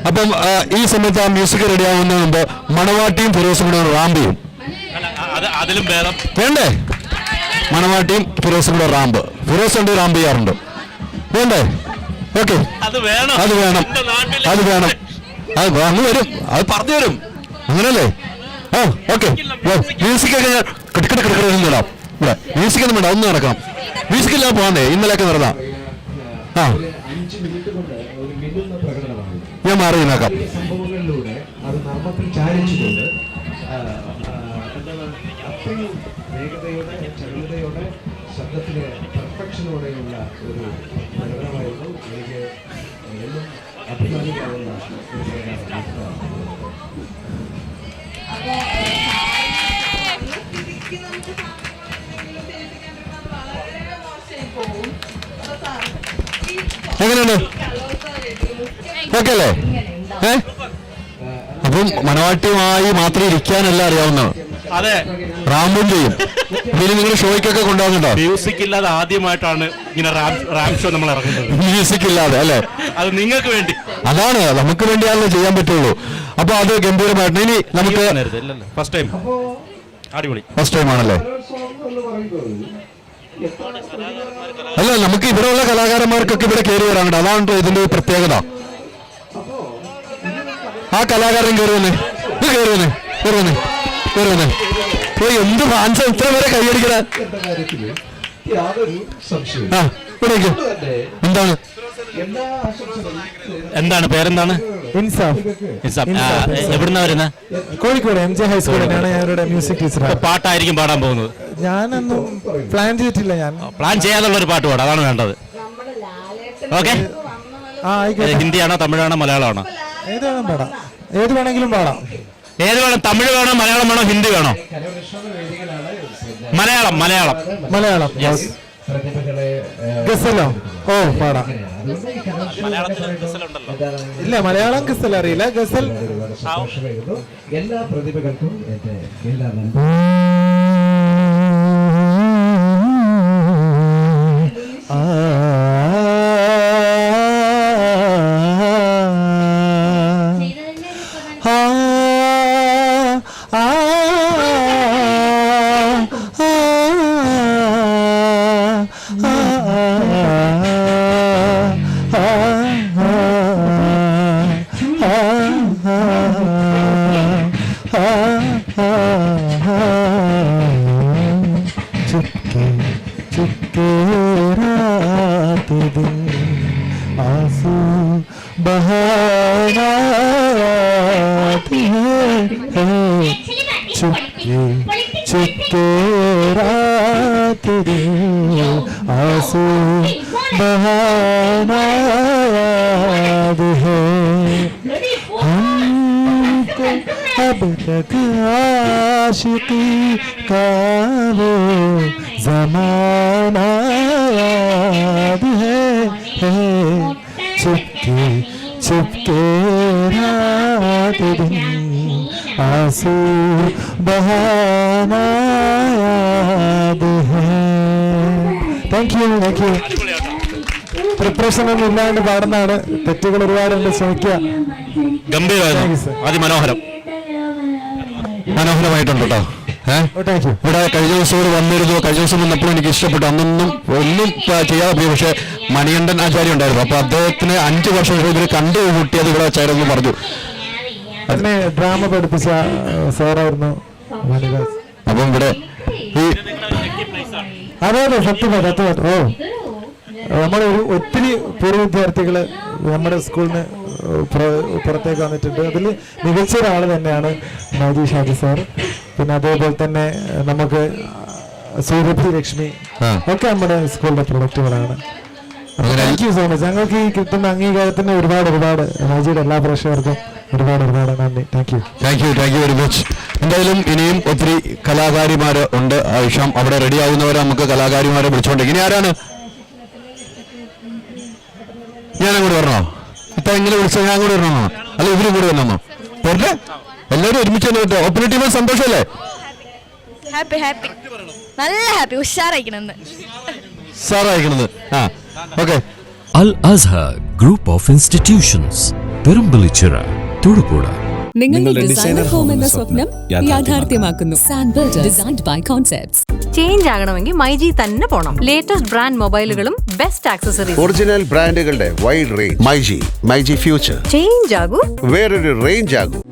അപ്പം ഈ സമയത്ത് ആ മ്യൂസിക് റെഡി ആവുന്നതിന് മുമ്പ് മണവാട്ടിയും ഫിറോസും കൂടെ റാമ്പ് അതിലും ഭേദം വേണ്ടേ? മണവാട്ടിയും ഫിറോസും കൂടെ റാമ്പ്. ഫിറോസ് ഉണ്ട്, റാമ്പ് ചെയ്യാറുണ്ട്. വേണ്ടേ? ഓക്കെ, അത് വേണം. അത് അങ്ങ് വരും, അത് പറഞ്ഞു തരും. അങ്ങനല്ലേ? ആ ഓക്കെ. മ്യൂസിക് ഒക്കെ ഞാൻ കിടക്കിടാം. ഇവിടെ മ്യൂസിക് ഒന്നും വേണ്ട, ഒന്ന് നടക്കണം. മ്യൂസിക്കില്ലാതെ പോകാന്നേ, ഇന്നലെയൊക്കെ നടന്നാ. ആ ഞാൻ മാറി നോക്കാം. സംഭവങ്ങളിലൂടെ അത് നർമ്മത്തിൽ ചാലിച്ചുകൊണ്ട് അത്രയും വേഗതയോടെ ചടുലതയോടെ ശബ്ദത്തിലെ പെർഫെക്ഷനോടെയുള്ള ഒരു പ്രകടനമായിരുന്നു. എനിക്ക് എന്നും അഭിമാനിക്കാവുന്ന ഒരു പ്രകടനമാണ്. എങ്ങനെയുണ്ട്? ഓക്കെ അല്ലേ? അപ്പം മണവാട്ടിയുമായി മാത്രം ഇരിക്കാനല്ല അറിയാവുന്നത്, അതെ, റാമ്പും ചെയ്യും. ഇനി നിങ്ങൾ ഷോയ്ക്കൊക്കെ കൊണ്ടുപോകുന്നുണ്ടോ? മ്യൂസിക് ഇല്ലാതെ ആദ്യമായിട്ടാണ് ഇങ്ങനെ റാം ഷോ നമ്മൾ ഇറങ്ങുന്നത്. മ്യൂസിക് ഇല്ലാതെ അല്ലേ? അത് നിങ്ങൾക്ക് വേണ്ടി, അതാണ് നമുക്ക് വേണ്ടിയാണല്ലോ ചെയ്യാൻ പറ്റുള്ളൂ. അപ്പൊ അത് ഗംഭീരമായിട്ട് ഇനി നമുക്ക് ഫസ്റ്റ് ടൈം, അടിപൊളി ഫസ്റ്റ് ടൈം ആണല്ലേ? അല്ല, നമുക്ക് ഇവിടെയുള്ള കലാകാരന്മാർക്കൊക്കെ ഇവിടെ കയറി വരാനുണ്ട്. അതാണ് ഇതിന്റെ പ്രത്യേകത. ആ കലാകാരൻ കയറി വന്നേ. എന്ത് ഫാൻസ് ഇത്ര വരെ കൈയടിക്കണ. എന്താണ് എന്താണ് പേരെന്താണ്? എവിടുന്നാ വരുന്നത്? കോഴിക്കോട് MJ ഹൈസ്കൂളിലാണ് ഞാനിവിടെ മ്യൂസിക് ടീച്ചർ. പാട്ടായിരിക്കും പാടാൻ പോകുന്നത്? ഞാനൊന്നും പ്ലാൻ ചെയ്തിട്ടില്ല. ഞാൻ പ്ലാൻ ചെയ്യാതുള്ള ഒരു പാട്ട് പാടാം, അതാണ് വേണ്ടത്. ഓക്കെ, ഹിന്ദിയാണോ തമിഴാണോ മലയാളമാണോ? ഏത് വേണം പാടാം, ഏത് വേണമെങ്കിലും പാടാം. ഏത് വേണം? തമിഴ് വേണോ, മലയാളം വേണോ, ഹിന്ദി വേണോ? മലയാളം. ഗസലോ? ഓ പാടാം. ഇല്ല, മലയാളം ഗസൽ അറിയില്ല. ഗസൽ എല്ലാ പ്രതിഭകൾക്കും എല്ലാ चुपके रात दिन आंसू बहाना चुपके रात दिन आंसू बहाना है हमको अब तक आशिकी का वो ज़माना याद है चुपके रात दिन आंसू बहाना याद है. Thank you. പ്രിപ്പറേഷൻ ഒന്നും ഇല്ലാണ്ട് പാടുന്നതാണ്. തെറ്റുകൾ ഒരുപാടുണ്ട്, ശ്രമിക്കുക. മനോഹരമായിട്ടുണ്ട് കേട്ടോ. ഇവിടെ കഴിഞ്ഞ ദിവസം വന്നിരുന്നു. കഴിഞ്ഞ ദിവസം വന്നപ്പോൾ എനിക്ക് ഇഷ്ടപ്പെട്ടു. ഒന്നും ചെയ്യാതെ പോയി. പക്ഷെ മണികണ്ഠൻ ആചാര്യ ഉണ്ടായിരുന്നു. അപ്പൊ അദ്ദേഹത്തിന് 5 വർഷം ഇവര് കണ്ടുകൂട്ടിയത് ഇവിടെ വെച്ചായിരുന്നു പറഞ്ഞു. അതിനെ ഡ്രാമ പഠിപ്പിച്ച സാറായിരുന്നു വാണിദാസ്. അപ്പം ഇവിടെ ഈ അതെ സത്യം. ഓ, നമ്മൾ ഒത്തിരി പൂർവ്വ വിദ്യാർത്ഥികള് നമ്മുടെ സ്കൂളിന് പുറത്തേക്ക് വന്നിട്ടുണ്ട്. അതിൽ മികച്ച ഒരാൾ തന്നെയാണ് മൈജി ഷാജി സാർ. പിന്നെ അതേപോലെ തന്നെ നമുക്ക് സൂര്യപ്രി ലക്ഷ്മി ഒക്കെ നമ്മുടെ സ്കൂളിന്റെ പ്രൊഡക്റ്റുകളാണ്. Thank you so much. ഞങ്ങൾക്ക് ഈ കിട്ടുന്ന അംഗീകാരത്തിന് ഒരുപാട് മൈജിയുടെ എല്ലാ പ്രേക്ഷകർക്കും ഒരുപാട് നന്ദി. Thank you very much. എന്തായാലും ഇനിയും ഒത്തിരി കലാകാരിമാര് ഉണ്ട്. ആയിഷം അവിടെ റെഡി ആവുന്നവരെ നമുക്ക് കലാകാരിമാരെ വിളിച്ചോണ്ട്. ഇനി ആരാണ്? ഞാൻ അങ്ങോട്ട് വരണോ? ഇപ്പൊ എങ്ങനെ വിളിച്ചാൽ ഞാൻ അങ്ങോട്ട് വരണോ? അല്ല ഇവരും കൂടെ വരണോ? പോരട്ടെ, എല്ലാവരും ഒരുമിച്ച് ഓപ്പൺ ടീം. സന്തോഷമല്ലേ? നല്ല ഹാപ്പി. ഉഷാറായിക്കണെന്ന്. ആ okay. Al Azhar Group of Institutions. Perumpillichira, Thodupuzha. നിങ്ങളുടെ ഡിസൈനർ ഹോം എന്ന സ്വപ്നം യാഥാർത്ഥ്യമാക്കുന്നു. Sanbuild, designed by concepts. Change ആകണമെങ്കിൽ മൈജി തന്നെ പോണം. ലേറ്റസ്റ്റ് ബ്രാൻഡ് മൊബൈലുകളും ബെസ്റ്റ് ആക്സസറീസ്, ഒറിജിനൽ ബ്രാൻഡുകളുടെ wide range. MyG future. Change ആകൂ, വേറൊരു റേഞ്ച് ആകൂ.